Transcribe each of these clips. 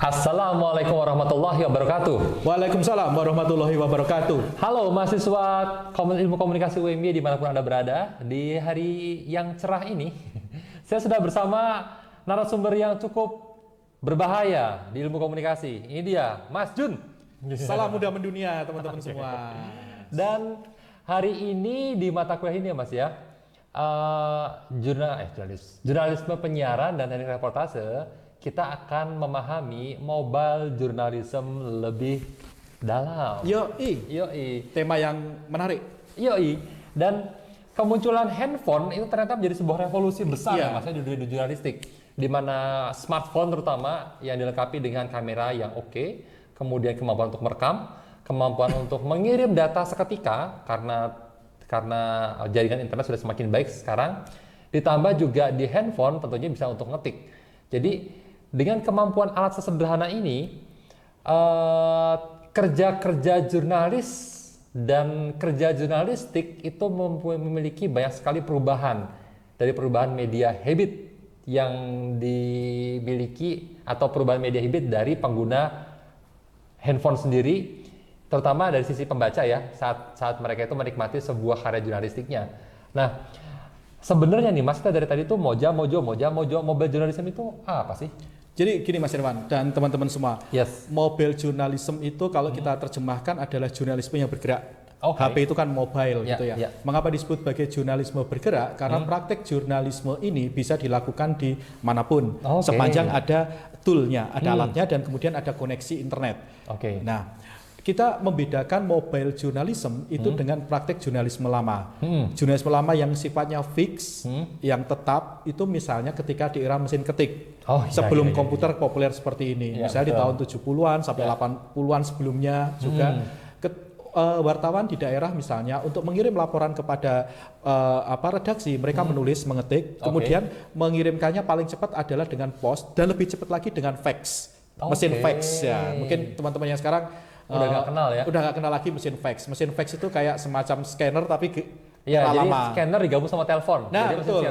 Assalamualaikum warahmatullahi wabarakatuh. Waalaikumsalam warahmatullahi wabarakatuh. Halo mahasiswa Ilmu Komunikasi UMY dimanapun Anda berada. Di hari yang cerah ini, saya sudah bersama narasumber yang cukup berbahaya di ilmu komunikasi. Ini dia, Mas Jun. Salam muda mendunia teman-teman semua. Dan hari ini di mata kuliah ini ya Mas ya, jurnalisme penyiaran dan teknik reportase, kita akan memahami mobile journalism lebih dalam. Yoi. Tema yang menarik. Yoi. Dan kemunculan handphone itu ternyata menjadi sebuah revolusi besar ya Mas di dunia jurnalistik, di mana smartphone terutama yang dilengkapi dengan kamera yang oke, kemudian kemampuan untuk merekam, kemampuan untuk mengirim data seketika karena jaringan internet sudah semakin baik sekarang, ditambah juga di handphone tentunya bisa untuk ngetik. Jadi dengan kemampuan alat sesederhana ini, kerja-kerja jurnalis dan kerja jurnalistik itu memiliki banyak sekali perubahan, dari perubahan media habit yang dimiliki atau perubahan media habit dari pengguna handphone sendiri, terutama dari sisi pembaca ya, saat mereka itu menikmati sebuah karya jurnalistiknya. Nah, sebenarnya nih Mas, kita dari tadi tuh moja mojo mobile journalism itu apa sih? Jadi gini Mas Irwan dan teman-teman semua, mobile journalism itu kalau kita terjemahkan adalah jurnalisme yang bergerak. HP itu kan mobile gitu ya. Mengapa disebut sebagai jurnalisme bergerak? Karena praktek jurnalisme ini bisa dilakukan di manapun, sepanjang ada toolnya, ada alatnya, dan kemudian ada koneksi internet. Nah, kita membedakan mobile journalism itu dengan praktek jurnalisme lama. Jurnalisme lama yang sifatnya fix, yang tetap, itu misalnya ketika di era mesin ketik. Sebelum komputer populer seperti ini. Misalnya di tahun 70-an sampai 80-an sebelumnya juga. Wartawan di daerah misalnya untuk mengirim laporan kepada redaksi, mereka menulis, mengetik, kemudian mengirimkannya paling cepat adalah dengan pos, dan lebih cepat lagi dengan fax. Mesin fax ya. Mungkin teman-teman yang sekarang udah nggak kenal ya. Udah nggak kenal lagi mesin fax. Mesin fax itu kayak semacam scanner tapi jadi lama. Scanner digabung sama telepon. Nah, betul.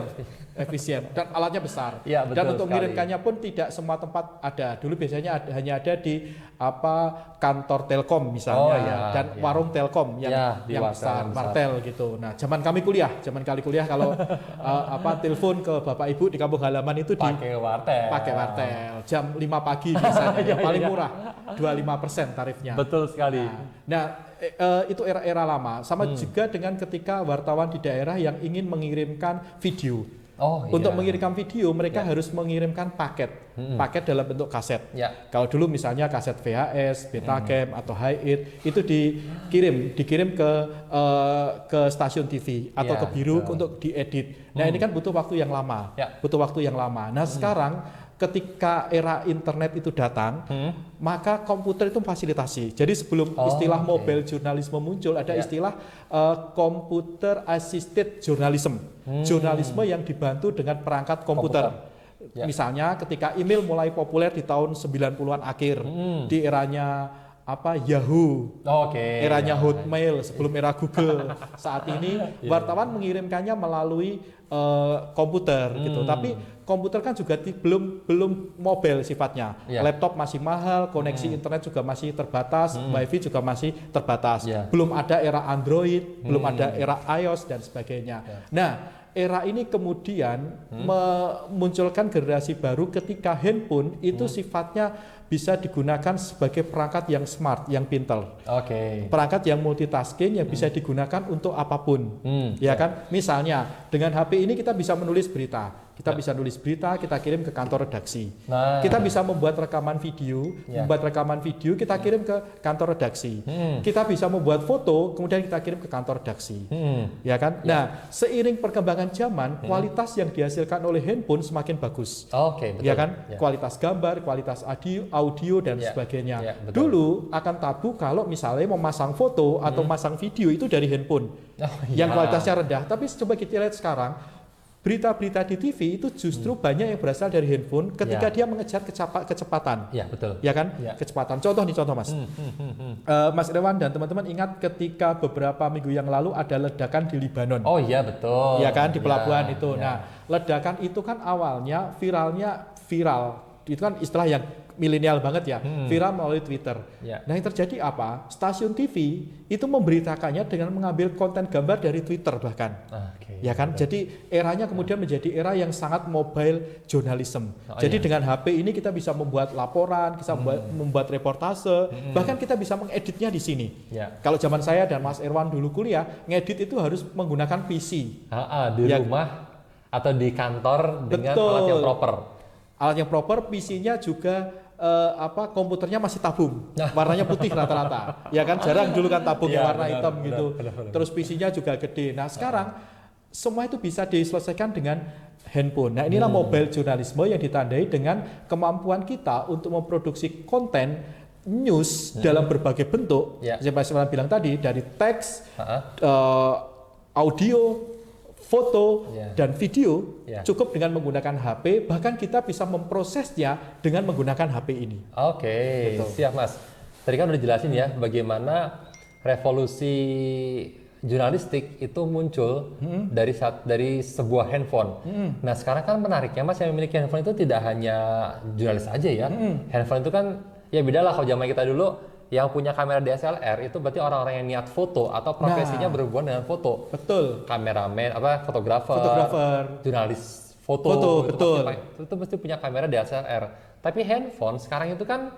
Efisien dan alatnya besar. Dan untuk mengirimkannya pun tidak semua tempat ada. Dulu biasanya hanya ada di kantor Telkom misalnya, dan warung Telkom yang besar, Martel gitu. Nah, zaman kali kuliah kalau telepon ke Bapak Ibu di kampung halaman itu pakai wartel. Jam 5 pagi misalnya, paling murah, 25% tarifnya. Betul sekali. Nah, itu era lama. Sama juga dengan ketika wartawan di daerah yang ingin mengirimkan video. Untuk mengirimkan video, mereka harus mengirimkan paket dalam bentuk kaset. Kalau dulu misalnya kaset VHS, Betacam atau Hi-8 itu dikirim ke stasiun TV atau ke biru untuk diedit. Nah, ini kan butuh waktu yang lama. Nah, sekarang ketika era internet itu datang, maka komputer itu fasilitasi. Jadi sebelum istilah mobile journalism muncul, ada istilah computer assisted journalism. Jurnalisme yang dibantu dengan perangkat komputer. Misalnya ketika email mulai populer di tahun 90-an akhir, di eranya Yahoo, eranya Hotmail, sebelum era Google. Saat ini wartawan mengirimkannya melalui komputer gitu. Tapi komputer kan juga belum mobile sifatnya. Laptop masih mahal, koneksi internet juga masih terbatas, wifi juga masih terbatas. Belum ada era Android, belum ada era iOS dan sebagainya. Nah, era ini kemudian memunculkan generasi baru ketika handphone itu sifatnya bisa digunakan sebagai perangkat yang smart, yang pintar. Perangkat yang multitasking yang bisa digunakan untuk apapun. Ya kan? Misalnya dengan HP ini kita bisa menulis berita. Kita kirim ke kantor redaksi. Kita bisa membuat rekaman video, kita kirim ke kantor redaksi. Kita bisa membuat foto, kemudian kita kirim ke kantor redaksi. Ya kan? Nah, seiring perkembangan zaman, kualitas yang dihasilkan oleh handphone semakin bagus. Betul. Ya kan? Kualitas gambar, kualitas audio dan sebagainya. Dulu akan tabu kalau misalnya memasang foto atau memasang video itu dari handphone yang kualitasnya rendah. Tapi coba kita lihat sekarang, berita-berita di TV itu justru banyak yang berasal dari handphone ketika dia mengejar kecepatan. Betul. Ya kan? Kecepatan. Contoh Mas. Mas Irwan dan teman-teman ingat ketika beberapa minggu yang lalu ada ledakan di Libanon. Betul. Ya kan, di pelabuhan itu. Nah, ledakan itu kan awalnya viral. Itu kan istilah yang milenial banget ya, viral melalui Twitter. Nah yang terjadi apa? Stasiun TV itu memberitakannya dengan mengambil konten gambar dari Twitter bahkan, ya kan? Jadi eranya kemudian menjadi era yang sangat mobile journalism. Jadi dengan HP ini kita bisa membuat laporan, kita membuat reportase, bahkan kita bisa mengeditnya di sini. Kalau zaman saya dan Mas Irwan dulu kuliah, ngedit itu harus menggunakan PC. Di rumah atau di kantor dengan alat yang proper. Alat yang proper, PC-nya juga komputernya masih tabung, warnanya putih rata-rata. Ya kan, jarang dulu kan tabung yang warna hitam gitu. Terus PC-nya juga gede. Nah sekarang semua itu bisa diselesaikan dengan handphone. Nah inilah mobile jurnalisme yang ditandai dengan kemampuan kita untuk memproduksi konten news dalam berbagai bentuk. Seperti saya bilang tadi, dari teks, audio, foto, dan video, cukup dengan menggunakan HP, bahkan kita bisa memprosesnya dengan menggunakan HP ini. Siap Mas. Tadi kan udah jelasin ya bagaimana revolusi jurnalistik itu muncul dari sebuah handphone. Nah sekarang kan menariknya Mas, yang memiliki handphone itu tidak hanya jurnalis aja ya. Handphone itu kan ya beda lah, kalau zaman kita dulu yang punya kamera DSLR itu berarti orang-orang yang niat foto atau profesinya berhubungan dengan foto. Betul. Kameramen, fotografer, jurnalis foto. Itu mesti punya kamera DSLR. Tapi handphone sekarang itu kan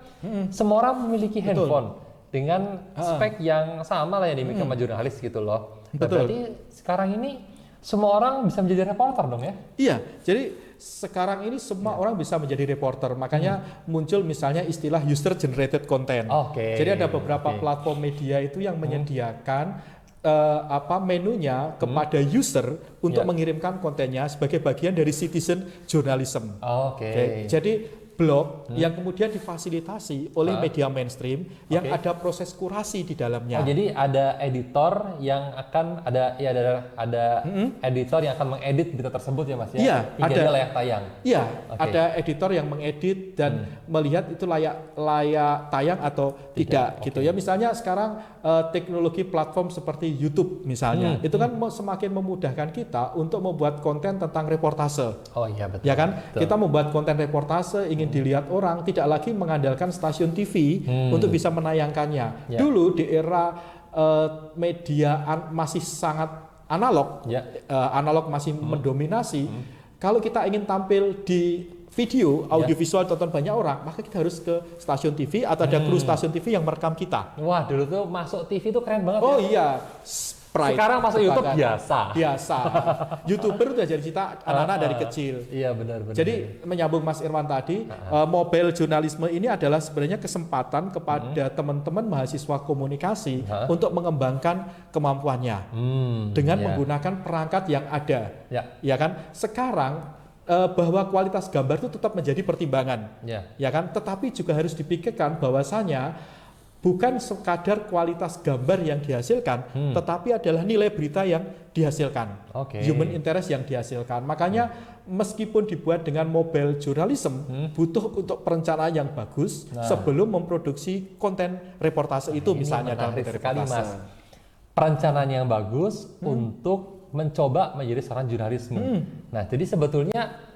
semua orang memiliki handphone dengan spek yang sama lah yang dimiliki sama jurnalis gitu loh. Berarti sekarang ini semua orang bisa menjadi reporter dong ya? Iya, jadi sekarang ini semua orang bisa menjadi reporter. Makanya muncul misalnya istilah user generated content. Jadi ada beberapa platform media itu yang menyediakan menunya kepada user untuk mengirimkan kontennya sebagai bagian dari citizen journalism. Jadi blog yang kemudian difasilitasi oleh media mainstream yang ada proses kurasi di dalamnya. Jadi ada editor yang akan ada editor yang akan mengedit berita tersebut ya Mas ya. Iya, ada layak tayang. Iya, ada editor yang mengedit dan melihat itu layak tayang atau tidak gitu ya. Misalnya sekarang teknologi platform seperti YouTube misalnya, itu kan semakin memudahkan kita untuk membuat konten tentang reportase. Betul. Ya kan? Betul. Kita membuat konten reportase ingin dilihat orang, tidak lagi mengandalkan stasiun TV untuk bisa menayangkannya. Dulu di era media masih sangat analog, analog masih mendominasi. Kalau kita ingin tampil di video, audiovisual tonton banyak orang, maka kita harus ke stasiun TV atau ada kru stasiun TV yang merekam kita. Wah, dulu tuh masuk TV tuh keren banget. Iya. Pride. Sekarang masuk YouTube biasa. YouTuber udah jadi cita anak-anak dari kecil. Iya benar. Jadi menyambung Mas Irwan tadi, mobile jurnalisme ini adalah sebenarnya kesempatan kepada teman-teman mahasiswa komunikasi untuk mengembangkan kemampuannya dengan menggunakan perangkat yang ada. Ya kan? Sekarang bahwa kualitas gambar itu tetap menjadi pertimbangan. Ya kan? Tetapi juga harus dipikirkan bahwasanya bukan sekadar kualitas gambar yang dihasilkan, tetapi adalah nilai berita yang dihasilkan, human interest yang dihasilkan. Makanya meskipun dibuat dengan mobile journalism, butuh untuk perencanaan yang bagus sebelum memproduksi konten reportase itu misalnya dalam sekali Mas. Perencanaan yang bagus untuk mencoba menjadi seorang jurnalisme. Nah, jadi sebetulnya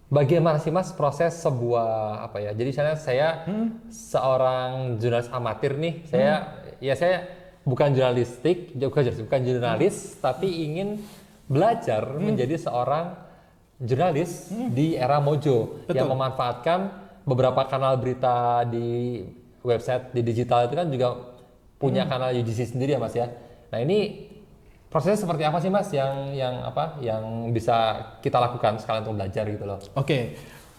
bagaimana sih Mas proses sebuah Jadi misalnya saya seorang jurnalis amatir nih, saya bukan jurnalistik, bukan jurnalis, tapi ingin belajar menjadi seorang jurnalis di era Mojo yang memanfaatkan beberapa kanal berita di website di digital itu kan juga punya kanal UGC sendiri ya Mas ya. Nah ini prosesnya seperti apa sih Mas yang bisa kita lakukan sekalian untuk belajar gitu loh?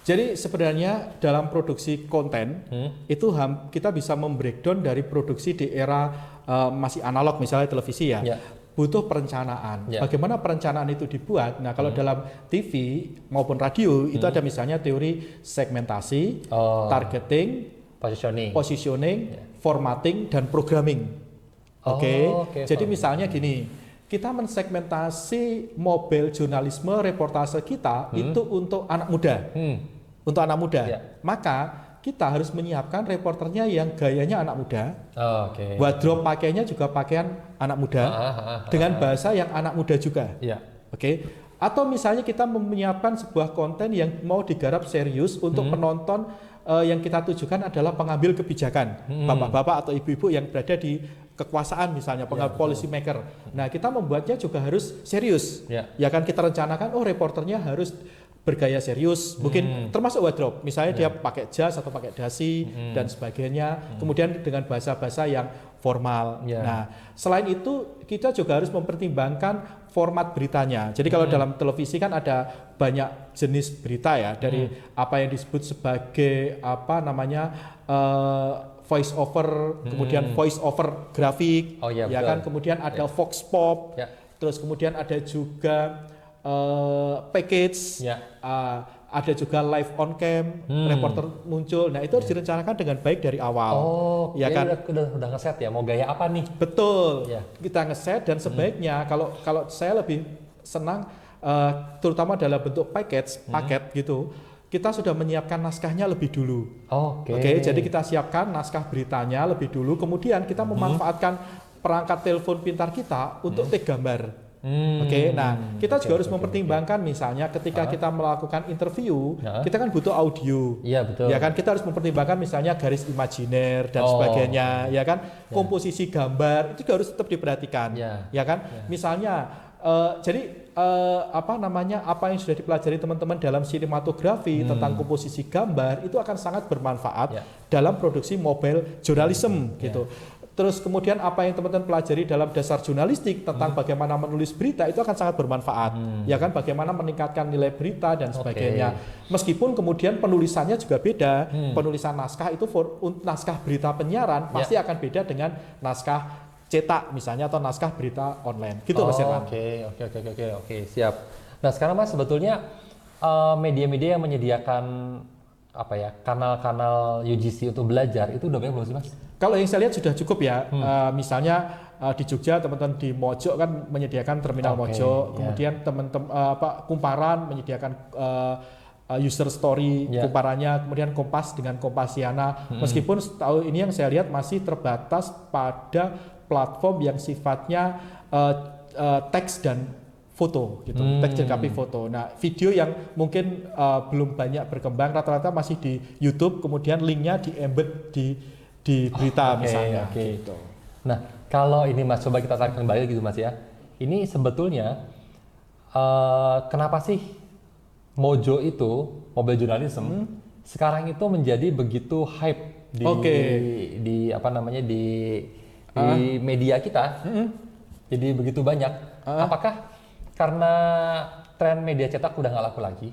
Jadi sebenarnya dalam produksi konten itu kita bisa membreakdown dari produksi di era masih analog misalnya televisi ya. Butuh perencanaan. Bagaimana perencanaan itu dibuat? Nah kalau dalam TV maupun radio itu ada misalnya teori segmentasi, targeting, positioning, formatting, dan programming. Jadi misalnya gini. Kita mensegmentasi mobile jurnalisme reportase kita itu untuk anak muda. Untuk anak muda. Maka kita harus menyiapkan reporternya yang gayanya anak muda. Wardrobe pakainya juga pakaian anak muda dengan bahasa yang anak muda juga. Atau misalnya kita menyiapkan sebuah konten yang mau digarap serius untuk penonton yang kita tujukan adalah pengambil kebijakan, bapak-bapak atau ibu-ibu yang berada di kekuasaan misalnya, policy maker. Nah, kita membuatnya juga harus serius. Ya kan, kita rencanakan reporternya harus bergaya serius, mungkin termasuk wardrobe, misalnya dia pakai jas atau pakai dasi dan sebagainya, kemudian dengan bahasa-bahasa yang formal. Nah, selain itu kita juga harus mempertimbangkan format beritanya. Jadi kalau dalam televisi kan ada banyak jenis berita ya, dari apa yang disebut sebagai voice over, kemudian voice over grafik, ya kan, kemudian ada vox pop, terus kemudian ada juga package, ada juga live on cam, reporter muncul. Nah, itu harus direncanakan dengan baik dari awal. Ya kan? Udah ngeset ya, mau gaya apa nih? Betul. Kita ngeset dan sebaiknya kalau saya lebih senang terutama dalam bentuk paket gitu. Kita sudah menyiapkan naskahnya lebih dulu. Oke, jadi kita siapkan naskah beritanya lebih dulu, kemudian kita memanfaatkan perangkat telepon pintar kita untuk take gambar. Nah kita juga harus mempertimbangkan misalnya ketika kita melakukan interview, kita kan butuh audio, ya kan, kita harus mempertimbangkan misalnya garis imajiner dan sebagainya, ya kan, komposisi gambar itu juga harus tetap diperhatikan, ya kan, misalnya jadi apa yang sudah dipelajari teman-teman dalam sinematografi tentang komposisi gambar itu akan sangat bermanfaat dalam produksi mobile journalism gitu. Terus kemudian apa yang teman-teman pelajari dalam dasar jurnalistik tentang bagaimana menulis berita itu akan sangat bermanfaat, ya kan, bagaimana meningkatkan nilai berita dan sebagainya. Meskipun kemudian penulisannya juga beda, penulisan naskah itu naskah berita penyiaran pasti akan beda dengan naskah cetak misalnya atau naskah berita online. Gitu Mas Irwan. Oke, siap. Nah, sekarang Mas sebetulnya media-media yang menyediakan kanal-kanal UGC untuk belajar itu udah banyak belum sih Mas? Kalau yang saya lihat sudah cukup ya. Misalnya di Jogja teman-teman di Mojok kan menyediakan terminal Mojok, kemudian teman-teman Kumparan menyediakan user story kumparannya, kemudian Kompas dengan Kompasiana. Meskipun setahu ini yang saya lihat masih terbatas pada platform yang sifatnya teks dan foto gitu, teks dan copy foto. Nah, video yang mungkin belum banyak berkembang, rata-rata masih di YouTube, kemudian linknya di-embed di berita misalnya. Gitu. Nah, kalau ini Mas, coba kita tarik kembali gitu Mas ya. Ini sebetulnya kenapa sih Mojo itu, mobile journalism, sekarang itu menjadi begitu hype di media kita, jadi begitu banyak. Apakah karena tren media cetak udah nggak laku lagi?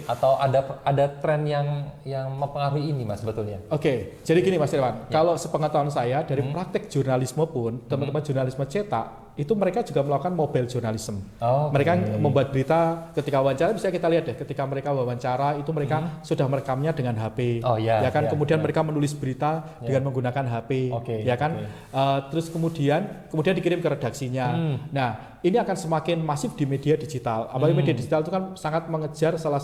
Atau ada tren yang mempengaruhi ini Mas sebetulnya? Jadi gini Mas Irwan, kalau sepengetahuan saya dari praktek jurnalisme pun, teman-teman jurnalisme cetak itu mereka juga melakukan mobile journalism. Mereka membuat berita ketika wawancara, bisa kita lihat deh, ketika mereka wawancara itu mereka sudah merekamnya dengan HP, kemudian mereka menulis berita dengan menggunakan HP, terus kemudian dikirim ke redaksinya. Nah, ini akan semakin masif di media digital. Apalagi media digital itu kan sangat mengejar salah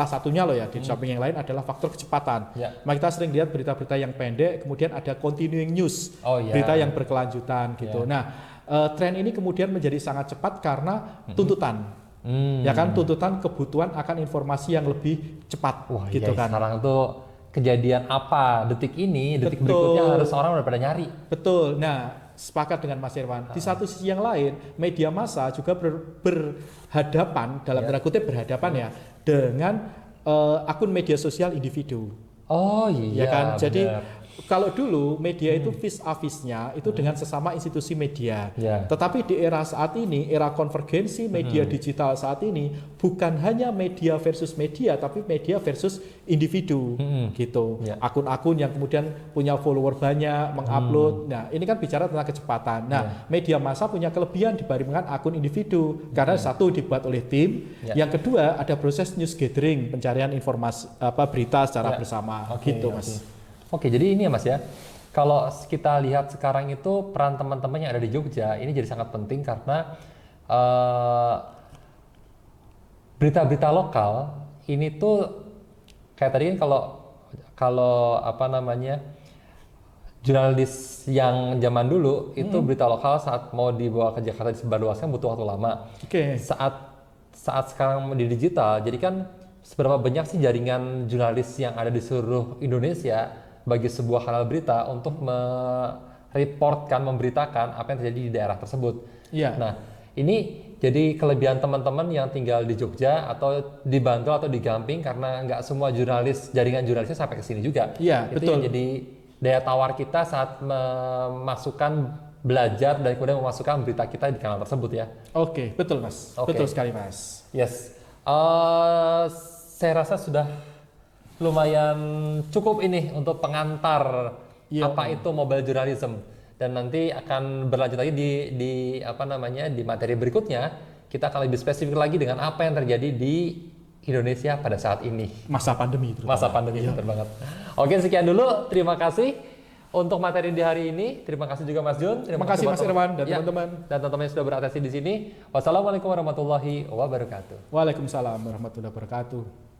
satunya loh ya, di samping yang lain adalah faktor kecepatan. Maka kita sering lihat berita-berita yang pendek, kemudian ada continuing news, berita yang berkelanjutan gitu. Nah, tren ini kemudian menjadi sangat cepat karena tuntutan, tuntutan kebutuhan akan informasi yang lebih cepat, gitu kan. Sekarang tuh kejadian apa detik ini, detik berikutnya harus orang udah pada nyari. Betul. Nah, sepakat dengan Mas Irwan. Di satu sisi yang lain, media massa juga berhadapan dalam tanda kutip berhadapan dengan akun media sosial individu. Jadi kalau dulu media itu vis a visnya itu dengan sesama institusi media. Tetapi di era saat ini, era konvergensi media digital saat ini, bukan hanya media versus media, tapi media versus individu, gitu. Akun-akun yang kemudian punya follower banyak, mengupload. Nah, ini kan bicara tentang kecepatan. Nah, media massa punya kelebihan dibandingkan akun individu, karena satu dibuat oleh tim, yang kedua ada proses news gathering, pencarian informasi berita secara bersama, gitu Mas. Jadi ini ya Mas ya, kalau kita lihat sekarang itu peran teman-teman yang ada di Jogja ini jadi sangat penting karena berita-berita lokal ini tuh kayak tadi kan kalau jurnalis yang zaman dulu itu berita lokal saat mau dibawa ke Jakarta disebarluaskan butuh waktu lama. Saat sekarang di digital, jadi kan seberapa banyak sih jaringan jurnalis yang ada di seluruh Indonesia bagi sebuah kanal berita untuk mereportkan, memberitakan apa yang terjadi di daerah tersebut. Iya. Nah, ini jadi kelebihan teman-teman yang tinggal di Jogja atau di Bantul atau di Gamping, karena nggak semua jaringan jurnalisnya sampai ke sini juga. Iya, Itu betul. yang jadi daya tawar kita saat memasukkan belajar dan kemudian memasukkan berita kita di kanal tersebut ya. Oke, betul Mas. Oke. Betul sekali Mas. Yes. Saya rasa sudah lumayan cukup ini untuk pengantar Iya. apa itu mobile journalism, dan nanti akan berlanjut lagi di apa namanya di materi berikutnya. Kita akan lebih spesifik lagi dengan apa yang terjadi di Indonesia pada saat ini. Masa pandemi itu. Masa pandemi benar banget. Oke, sekian dulu. Terima kasih untuk materi di hari ini. Terima kasih juga Mas Jun. Terima kasih Mas Irwan dan Ya, teman-teman. dan teman-teman yang sudah beratensi di sini. Wassalamualaikum warahmatullahi wabarakatuh. Waalaikumsalam warahmatullahi wabarakatuh.